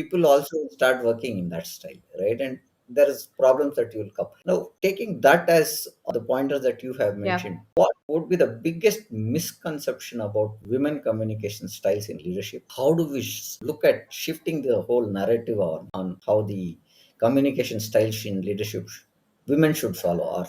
people also start working in that style, right? And there is problems that will come. Now, taking that as the pointers that you have Yeah. mentioned, what would be the biggest misconception about women communication styles in leadership? How do we look at shifting the whole narrative on how the communication styles in leadership women should follow or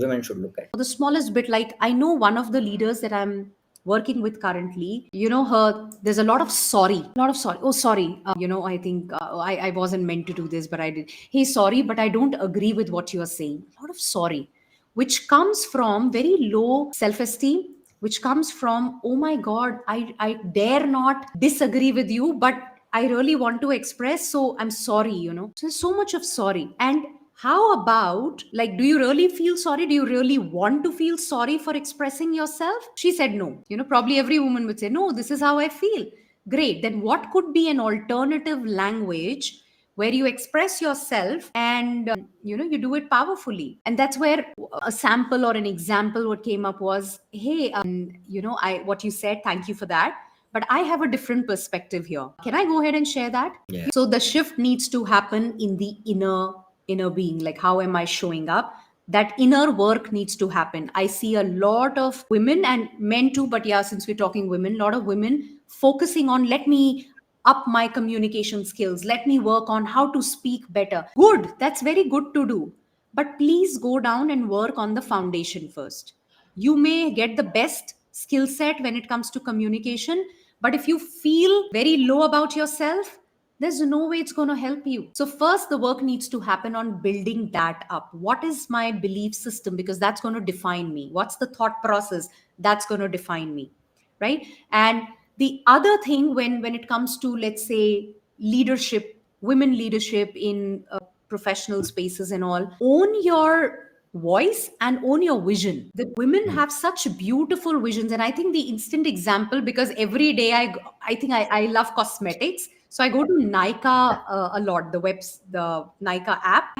women should look at? The smallest bit, like I know one of the leaders that I'm working with currently, her, there's a lot of sorry, oh sorry, I think I wasn't meant to do this, but I did. Hey, sorry, but I don't agree with what you are saying. A lot of sorry, which comes from very low self-esteem, which comes from, oh my god, I dare not disagree with you, but I really want to express, so I'm sorry. So there's so much of sorry. And how about, like, do you really feel sorry? Do you really want to feel sorry for expressing yourself? She said no. Probably every woman would say, no, this is how I feel. Great. Then what could be an alternative language where you express yourself and you do it powerfully? And that's where a sample or an example what came up was, hey, I what you said, thank you for that, but I have a different perspective here. Can I go ahead and share that? Yeah. So the shift needs to happen in the inner being. Like, how am I showing up? That inner work needs to happen. I see a lot of women and men too, but yeah, since we're talking women, a lot of women focusing on, let me up my communication skills, let me work on how to speak better. Good, that's very good to do, but please go down and work on the foundation first. You may get the best skill set when it comes to communication, but if you feel very low about yourself, there's no way it's going to help you. So first, the work needs to happen on building that up. What is my belief system? Because that's going to define me. What's the thought process? That's going to define me, right? And the other thing, when it comes to, let's say, leadership, women leadership in professional spaces and all, own your voice and own your vision. The women Mm. have such beautiful visions, and I think the instant example, because every day I think I love cosmetics, so I go to Nika a lot, the Nika app.